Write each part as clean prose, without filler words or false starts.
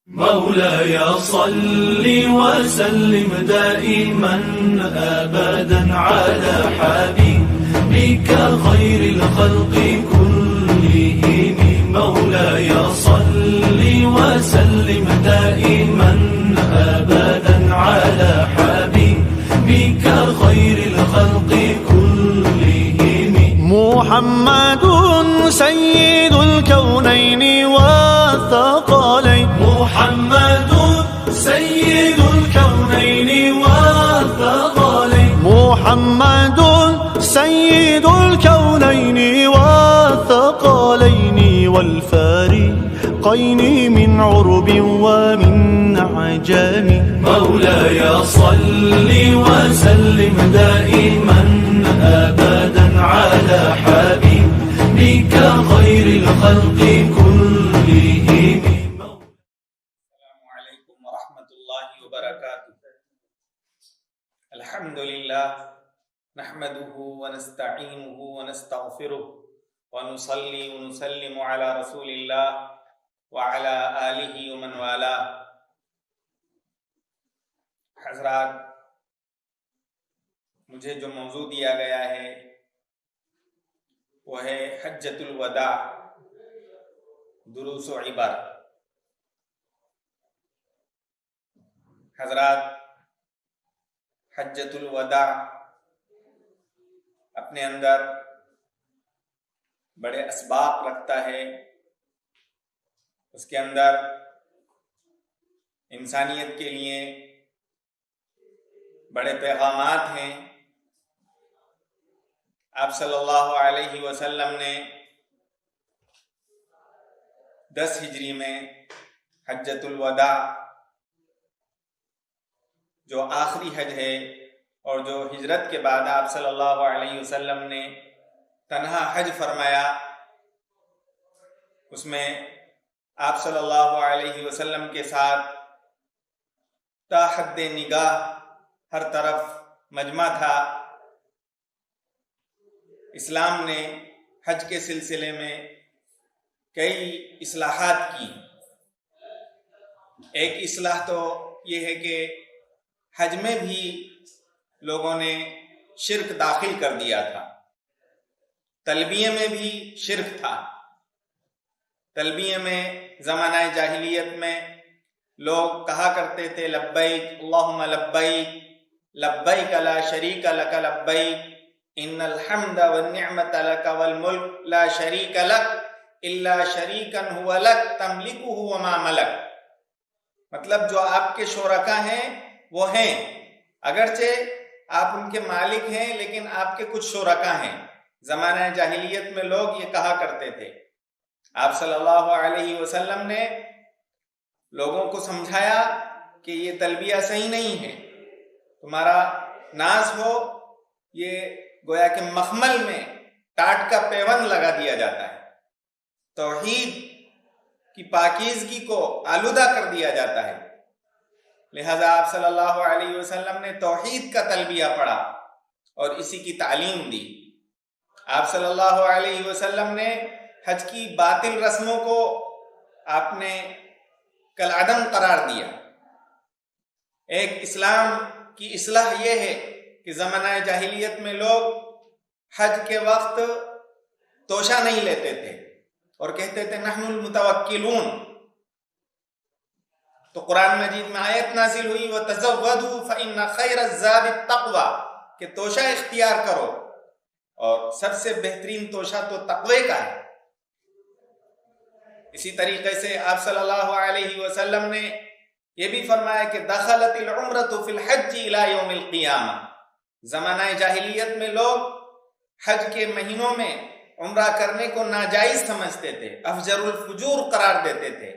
مولاي صل وسلم دائما أبدا على حبيبك خير الخلق كلهم. مولاي صل وسلم دائما أبدا على حبيبك خير الخلق كلهم. محمد سيد الكونين والثقلين. محمد سيد الكونين والثقلين. محمد سيد الكونين والثقلين والفارقين من عرب ومن عجم. مولاي صل وسلم دائما أبدا على حبيبك خير الخلق كلهم. السلام علیکم ورحمۃ اللہ وبرکاتہ. الحمد للہ نحمده ونستعینه ونستغفره ونصلي ونسلم على رسول اللہ وعلى آلہ ومن والاه. حضرات، مجھے جو موضوع دیا گیا ہے وہ ہے حجۃ الوداع، دروس و عبر. حضرات، حجۃ الوداع اپنے اندر بڑے اسباق رکھتا ہے. اس کے اندر انسانیت کے لیے بڑے پیغامات ہیں. آپ صلی اللہ علیہ وسلم نے 10 ہجری میں حجۃ الوداع، جو آخری حج ہے اور جو ہجرت کے بعد آپ صلی اللہ علیہ وسلم نے تنہا حج فرمایا، اس میں آپ صلی اللہ علیہ وسلم کے ساتھ تا حد نگاہ ہر طرف مجمع تھا. اسلام نے حج کے سلسلے میں کئی اصلاحات کی. ایک اصلاح تو یہ ہے کہ حج میں بھی لوگوں نے شرک داخل کر دیا تھا. تلبیہ میں بھی شرک تھا. تلبیہ میں زمانہ جاہلیت میں لوگ کہا کرتے تھے لبیک اللہم لبیک لبیک لا شریک لک لبیک ان الحمد والنعمت لک والملک لا شریک لک الا شریکا هو لک تملکہ وما ملک. مطلب جو آپ کے شرکا ہیں وہ ہیں، اگرچہ آپ ان کے مالک ہیں لیکن آپ کے کچھ شرکا ہیں. زمانہ جاہلیت میں لوگ یہ کہا کرتے تھے. آپ صلی اللہ علیہ وسلم نے لوگوں کو سمجھایا کہ یہ تلبیہ صحیح نہیں ہے. تمہارا ناز ہو، یہ گویا کہ مخمل میں ٹاٹ کا پیوند لگا دیا جاتا ہے. توحید کی پاکیزگی کو آلودہ کر دیا جاتا ہے. لہذا آپ صلی اللہ علیہ وسلم نے توحید کا تلبیہ پڑھا اور اسی کی تعلیم دی. آپ صلی اللہ علیہ وسلم نے حج کی باطل رسموں کو آپ نے کالعدم قرار دیا. ایک اسلام کی اصلاح یہ ہے کہ زمانہ جاہلیت میں لوگ حج کے وقت توشہ نہیں لیتے تھے اور کہتے تھے نحن المتوکلون. تو قرآن مجید میں آیت نازل ہوئی وَتَزَوَّدُوا فَإِنَّ خَيْرَ الزَّادِ التَّقْوَى کہ توشہ اختیار کرو اور سب سے بہترین توشہ تو تقوی کا ہے. اسی طریقے سے آپ صلی اللہ علیہ وسلم نے یہ بھی فرمایا کہ دخلت العمرۃ فی الحج الی یوم القیامہ. زمانہ جاہلیت میں لوگ حج کے مہینوں میں عمرہ کرنے کو ناجائز سمجھتے تھے، افجر الفجور قرار دیتے تھے.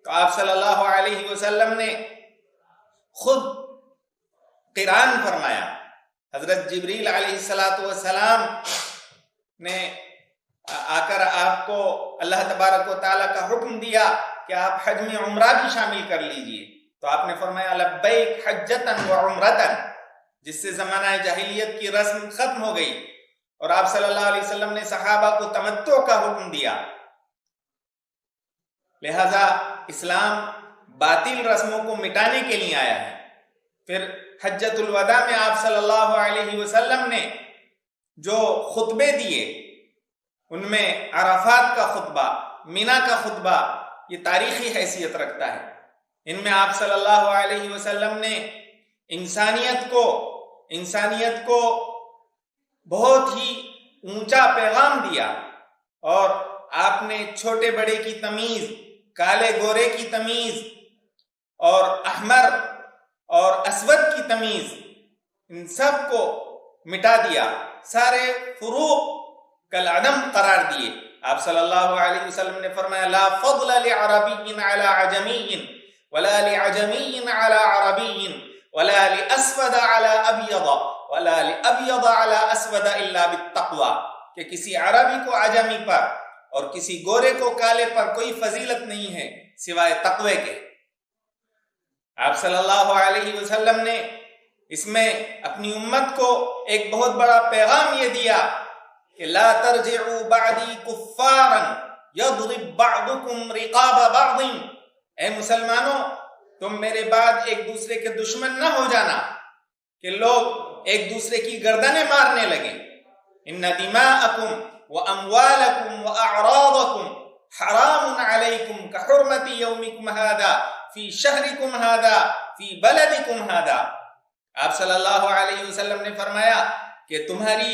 تو آپ صلی اللہ علیہ وسلم نے خود قران فرمایا. حضرت جبریل علیہ السلام نے آ کر آپ کو اللہ تبارک و تعالیٰ کا حکم دیا کہ آپ حج میں عمرہ بھی شامل کر لیجئے. تو آپ نے فرمایا لبیک حجتن و عمرتن، جس سے زمانہ جاہلیت کی رسم ختم ہو گئی اور آپ صلی اللہ علیہ وسلم نے صحابہ کو تمتع کا حکم دیا. لہذا اسلام باطل رسموں کو مٹانے کے لیے آیا ہے۔ پھر حجۃ الوداع میں آپ صلی اللہ علیہ وسلم نے جو خطبے دیے، ان میں عرفات کا خطبہ، مینا کا خطبہ، یہ تاریخی حیثیت رکھتا ہے۔ ان میں آپ صلی اللہ علیہ وسلم نے انسانیت کو بہت ہی اونچا پیغام دیا، اور آپ نے چھوٹے بڑے کی تمیز، کالے گورے کی تمیز، اور احمر اور اسود کی تمیز، ان سب کو مٹا دیا، سارے فروق کالعدم قرار دیے۔ آپ صلی اللہ علیہ وسلم نے فرمایا لا فضل لعربی علی عجمی ولا لعجمی علی عربی ولا لاسود علی ابیض ولا لابیض علی اسود الا بالتقوی، کہ کسی عربی کو عجمی پر اور کسی گورے کو کالے پر کوئی فضیلت نہیں ہے سوائے تقوی کے۔ آپ صلی اللہ علیہ وسلم نے اس میں اپنی امت کو ایک بہت بڑا پیغام یہ دیا کہ لا ترجعوا بعدی کفارا یضرب بعضکم رقاب بعض، اے مسلمانوں تم میرے بعد ایک دوسرے کے دشمن نہ ہو جانا کہ لوگ ایک دوسرے کی گردنیں مارنے لگیں۔ ان دماءکم واموالکم واعراضکم حرام علیکم کحرمت یومکم هذا فی شہرکم هذا فی بلدکم هذا۔ آپ صلی اللہ علیہ وسلم نے فرمایا کہ تمہاری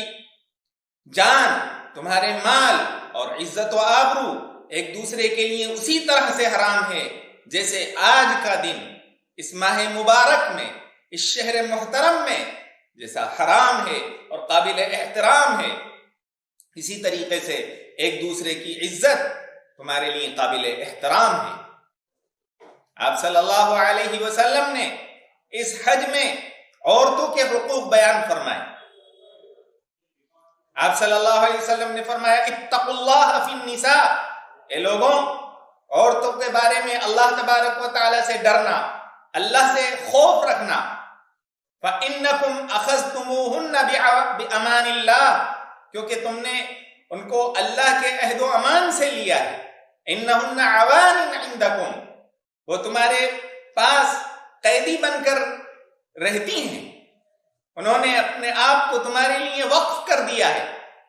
جان، تمہارے مال اور عزت و آبرو ایک دوسرے کے لیے اسی طرح سے حرام ہے جیسے آج کا دن اس ماہ مبارک میں، اس شہر محترم میں جیسا حرام ہے اور قابل احترام ہے، اسی طریقے سے ایک دوسرے کی عزت تمہارے لیے قابل احترام ہے۔ آپ صلی اللہ علیہ وسلم نے اس حج میں عورتوں کے حقوق بیان فرمائے۔ آپ صلی اللہ علیہ وسلم نے فرمایا اتقوا اللہ فی النساء، اے لوگوں عورتوں کے بارے میں اللہ تبارک و تعالی سے ڈرنا، اللہ سے خوف رکھنا۔ فَإِنَّكُمْ أَخَذْتُمُوهُنَّ بِأَمَانِ اللَّهِ، کیونکہ تم نے ان کو اللہ کے عہد و امان سے لیا ہے۔ إِنَّهُنَّ عَوَانٍ عِنْدَكُمْ، وہ تمہارے پاس قیدی بن کر رہتی ہیں، انہوں نے اپنے آپ کو تمہارے لیے وقف کر دیا ہے،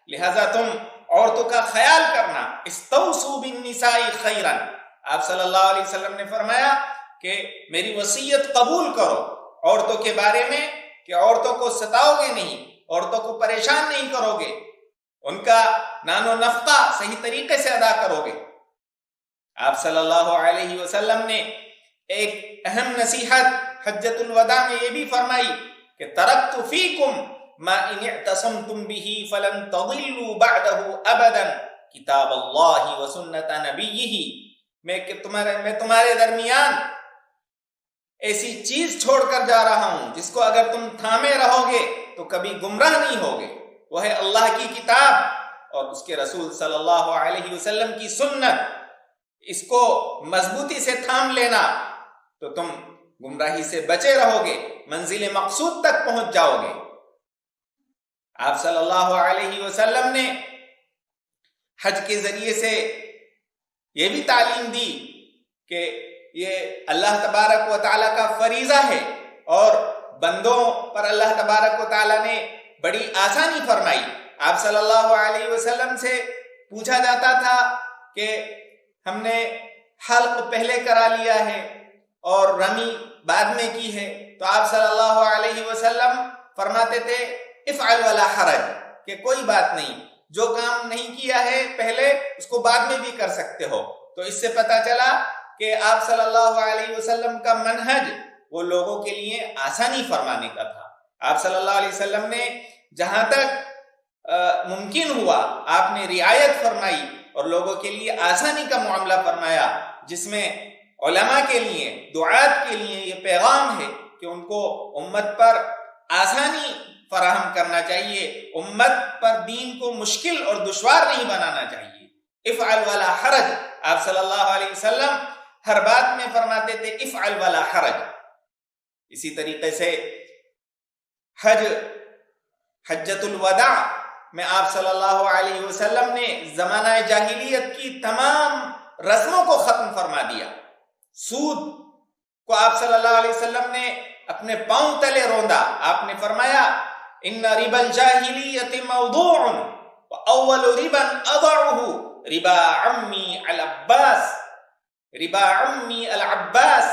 لہذا تم عورتوں کا خیال کرنا۔ استوصوا بالنساء خیرا، آپ صلی اللہ علیہ وسلم نے فرمایا کہ میری وصیت قبول کرو عورتوں کے بارے میں کہ عورتوں کو ستاؤ گے نہیں، عورتوں کو پریشان نہیں کرو گے، ان کا نان و نفقہ صحیح طریقے سے ادا کرو گے۔ آپ صلی اللہ علیہ وسلم نے ایک اہم نصیحت حجۃ الوداع میں یہ بھی فرمائی کہ ترکت فیکم ما ان اعتصمتم به فلن تضلوا بعده ابدا کتاب اللہ و سنت نبیہ، میں تمہارے درمیان ایسی چیز چھوڑ کر جا رہا ہوں جس کو اگر تم تھامے رہو گے تو کبھی گمراہ نہیں ہوگے، وہ ہے اللہ کی کتاب اور اس کے رسول صلی اللہ علیہ وسلم کی سنت۔ اس کو مضبوطی سے تھام لینا تو تم گمراہی سے بچے رہو گے، منزل مقصود تک پہنچ جاؤ گے۔ آپ صلی اللہ علیہ وسلم نے حج کے ذریعے سے یہ بھی تعلیم دی کہ یہ اللہ تبارک و تعالیٰ کا فریضہ ہے، اور بندوں پر اللہ تبارک و تعالیٰ نے بڑی آسانی فرمائی۔ آپ صلی اللہ علیہ وسلم سے پوچھا جاتا تھا کہ ہم نے حلق پہلے کرا لیا ہے اور رمی بعد میں کی ہے، تو آپ صلی اللہ علیہ وسلم فرماتے تھے افعل ولا حرج، کہ کوئی بات نہیں، جو کام نہیں کیا ہے پہلے اس کو بعد میں بھی کر سکتے ہو۔ تو اس سے پتہ چلا کہ آپ صلی اللہ علیہ وسلم کا منہج وہ لوگوں کے لیے آسانی فرمانے کا تھا۔ آپ صلی اللہ علیہ وسلم نے جہاں تک ممکن ہوا آپ نے رعایت فرمائی اور لوگوں کے لیے آسانی کا معاملہ فرمایا، جس میں علماء کے لیے، دعات کے لیے یہ پیغام ہے کہ ان کو امت پر آسانی فراہم کرنا چاہیے، امت پر دین کو مشکل اور دشوار نہیں بنانا چاہیے۔ افعل ولا حرج، آپ صلی اللہ علیہ وسلم ہر بات میں فرماتے تھے افعل ولا حرج۔ اسی طریقے سے حجۃ الوداع میں آپ صلی اللہ علیہ وسلم نے زمانہ جاہلیت کی تمام رسموں کو ختم فرما دیا۔ سود کو آپ صلی اللہ علیہ وسلم نے اپنے پاؤں تلے روندا. آپ نے فرمایا ان ربا الجاہلیت موضوع واول ربا اضعه ربا عمی العباس. ربا عمی العباس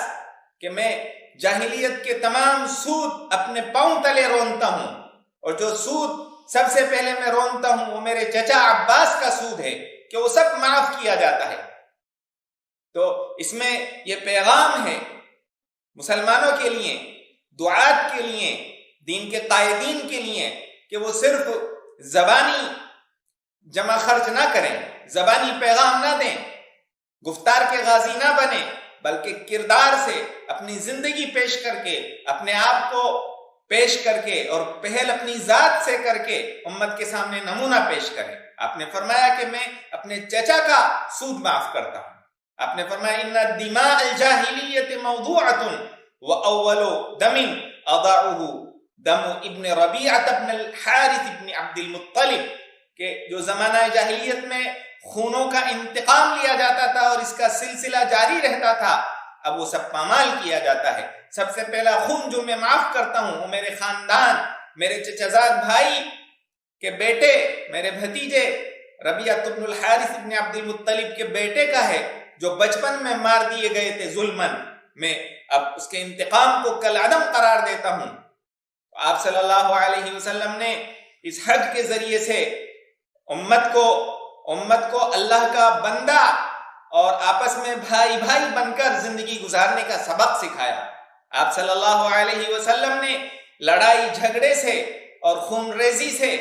کہ میں جاہلیت کے تمام سود اپنے پاؤں تلے رونتا ہوں, اور جو سود سب سے پہلے میں رونتا ہوں وہ میرے چچا عباس کا سود ہے کہ وہ سب معاف کیا جاتا ہے. تو اس میں یہ پیغام ہے مسلمانوں کے لیے, دعات کے لیے, دین کے قائدین کے لیے کہ وہ صرف زبانی جمع خرچ نہ کریں, زبانی پیغام نہ دیں, گفتار کے غازی نہ بنیں, بلکہ کردار سے اپنی زندگی پیش کر کے, اپنے آپ کو پیش کر کے, اور پہل اپنی ذات سے کر کے امت کے سامنے نمونہ پیش کریں. آپ نے فرمایا کہ میں اپنے چچا کا سود معاف کرتا ہوں. آپ نے فرمایا ان دماء الجاہلیت موضوعۃ واول دم اضعه دم ابن ربیعۃ ابن الحارث ابن عبد المطلب, کہ جو زمانہ جاہلیت میں خونوں کا انتقام لیا جاتا تھا اور اس کا سلسلہ جاری رہتا تھا, اب وہ سب پامال کیا جاتا ہے. سب سے پہلا خون جو میں معاف کرتا ہوں وہ میرے خاندان, میرے چچازاد بھائی کے بیٹے, میرے بھتیجے ربیعۃ ابن الحارث ابن عبد المطلب کے بیٹے کا ہے, جو بچپن میں مار دیے گئے تھے ظلمن. میں اب اس کے انتقام کو کل عدم قرار دیتا ہوں. آپ صلی اللہ علیہ وسلم نے اس حج کے ذریعے سے امت کو اللہ کا بندہ اور آپس میں بھائی بھائی بن کر زندگی گزارنے کا سبق سکھایا. آپ صلی اللہ علیہ وسلم نے لڑائی جھگڑے سے اور خون ریزی سے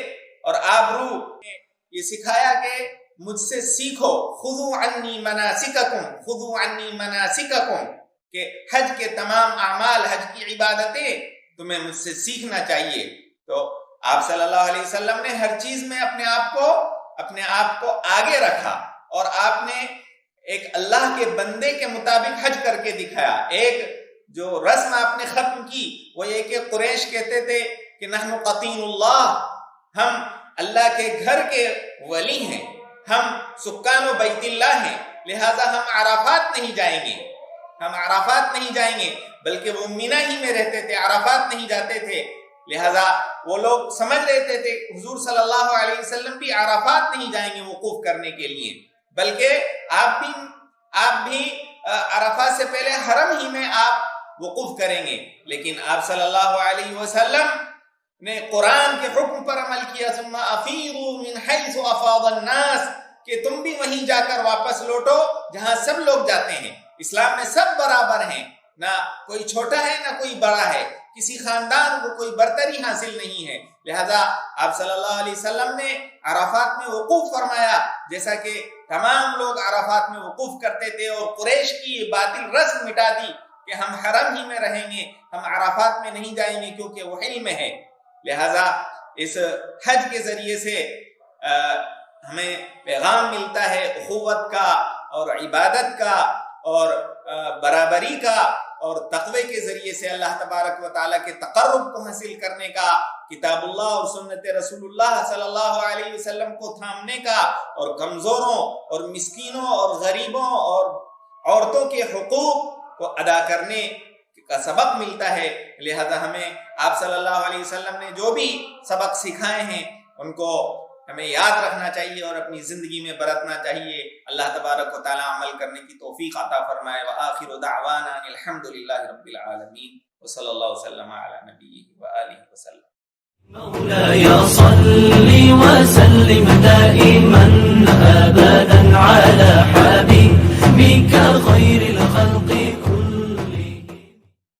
اور آبرو یہ سکھایا کہ مجھ سے سیکھو, خذوا عنی مناسککم, خذوا عنی مناسککم, کہ حج کے تمام اعمال, حج کی عبادتیں تمہیں مجھ سے سیکھنا چاہیے. تو آپ صلی اللہ علیہ وسلم نے ہر چیز میں اپنے آپ کو آگے رکھا, اور آپ نے ایک اللہ کے بندے کے مطابق حج کر کے دکھایا. ایک جو رسم آپ نے ختم کی وہ یہ کہ قریش کہتے تھے کہ نحن قطین اللہ, ہم اللہ کے گھر کے ولی ہیں, ہم سکان و بیت اللہ ہیں, لہذا ہم عرفات نہیں جائیں گے, ہم عرفات نہیں جائیں گے, بلکہ وہ مینا ہی میں رہتے تھے, عرفات نہیں جاتے تھے. لہذا وہ لوگ سمجھ لیتے تھے حضور صلی اللہ علیہ وسلم بھی عرفات نہیں جائیں گے وقوف کرنے کے لیے, بلکہ آپ بھی عرفات سے پہلے حرم ہی میں آپ وقوف کریں گے. لیکن آپ صلی اللہ علیہ وسلم نے قرآن کے حکم پر عمل کیا, ثم افیضوا من حیث افاض الناس, کہ تم بھی وہیں جا کر واپس لوٹو جہاں سب لوگ جاتے ہیں. اسلام میں سب برابر ہیں, نہ کوئی چھوٹا ہے نہ کوئی بڑا ہے, کسی خاندان کو کوئی برتری حاصل نہیں ہے. لہذا آپ صلی اللہ علیہ وسلم نے عرفات میں وقوف فرمایا, جیسا کہ تمام لوگ عرفات میں وقوف کرتے تھے, اور قریش کی یہ باطل رسم مٹا دی کہ ہم حرم ہی میں رہیں گے, ہم عرفات میں نہیں جائیں گے کیونکہ وہ علم ہے. لہذا اس حج کے ذریعے سے ہمیں پیغام ملتا ہے اخوت کا اور عبادت کا اور برابری کا, اور تقوی کے ذریعے سے اللہ تبارک و تعالیٰ کے تقرب کو حاصل کرنے کا, کتاب اللہ اور سنت رسول اللہ صلی اللہ علیہ وسلم کو تھامنے کا, اور کمزوروں اور مسکینوں اور غریبوں اور عورتوں کے حقوق کو ادا کرنے کا سبق ملتا ہے. لہذا ہمیں آپ صلی اللہ علیہ وسلم نے جو بھی سبق سکھائے ہیں ان کو ہمیں یاد رکھنا چاہیے اور اپنی زندگی میں برتنا چاہیے. اللہ تبارک و تعالی عمل کرنے کی توفیق عطا فرمائے. وآخر دعوانا الحمدللہ رب العالمین وصلی اللہ وسلم علی نبیہ وآلہ وسلم. مولاي صل وسلم دائما